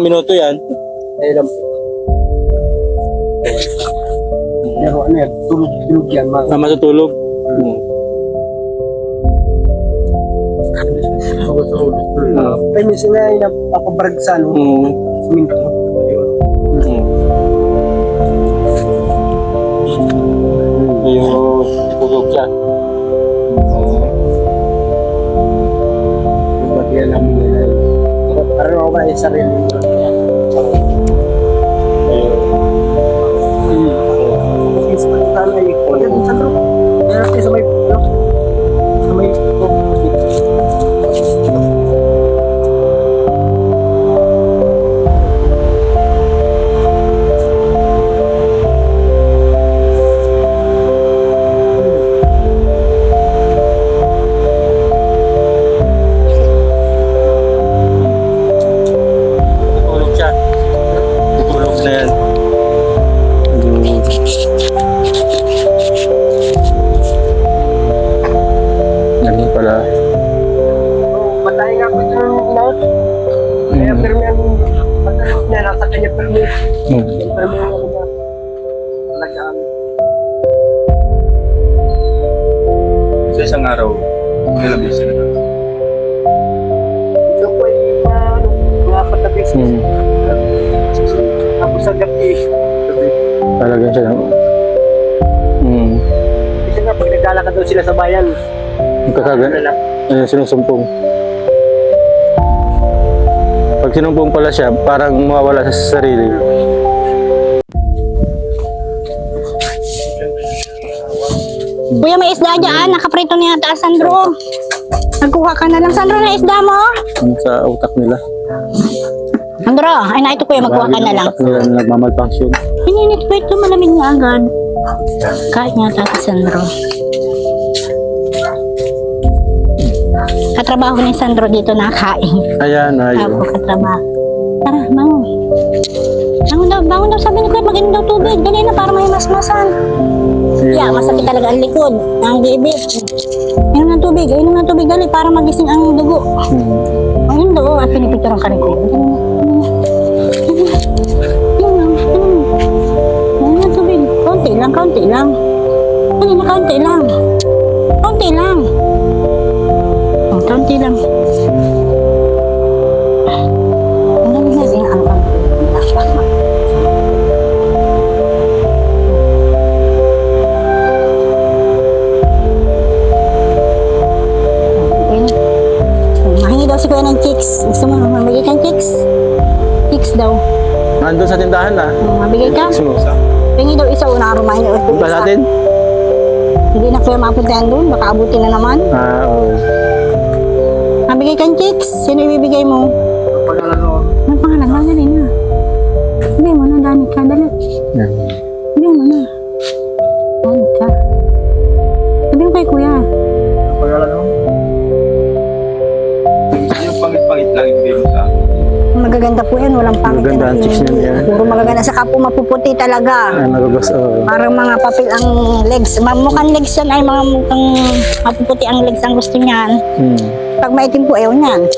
ilang minuto yan? Ayun lang po. Pero ano yan, tulog yan. Matutulog? May minsan na yung napapabarag sa ano, siminto. Yung tulog siya. Yung bagyan namin yun ay, parang ako na yung sarili nyo. Kasi sa mga tanay, wala din sa loob. Kaya natin sa may Tutulog siya. Tutulog na yan. Ganun pala. matay nga po ito ng lahat. Kaya pero may ang pagkakas niya, nasa kanya permit. Yung permit yung ano niya. Talagaan. Sa isang araw, ilang beses na. So po ay mga patabis. Tapos sa gabi. Talaga siya. Kasi nga pag naglalakad daw sila sa bayan. Magkakagan. Sinusumpong. Pag sinumpong pala siya, parang mawawala sa sarili. Kuya, may isda dyan. Nakaprito na yata, Sandro. Nagkuha ka na lang, Sandro, na isda mo. Sa utak nila. Sandro, ay na ito kuya, magkuha ka na lang. Utak nila na nagmamalfunction. Pininit ko ito, malamig nga agad. Kahit nga tata, Sandro. Katrabaho ni Sandro dito nakain. Ayan, ayun. Ako katrabaho. Tara, bangon. Bangon daw, sabi ni kuya, mag-inom daw tubig. Dali na, para may masmasan. Yeah, masakit talaga ang likod, ang gibit. Inom ng tubig, dali, para magising ang dugo. Ang inom daw, at pinipicturean ka rin ko. Inom ng tubig, konti lang. Konti lang. Ang dami na din ang mahingi daw si kuya ng chicks. Gusto mo, mabigay kang chicks? Chicks daw. Nandun sa tindahan na. Mabigay ka? Pingi daw isa, unang rumahin daw. Punta natin? Hindi na kuya mapuntahan doon, baka abutin na naman. Oo. Mabigay kang chicks, sino ibibigay mo? Ano pangalan? Dali na. Sabihin mo na, Danica, dali. Sabihin mo na. Danica. Sabihin mo kay kuya. Yung pangit-pangit lang ibigay mo sa akin. Magaganda po yan, walang pangit. Maganda ang chicks niya yan. Puro magaganda, saka po mapuputi talaga. Ay, magagos. Parang mga papel ang legs. Mukhang legs yan ay mga mukhang mapuputi ang legs ang gusto niyan. Pag maitim po, ayaw niyan.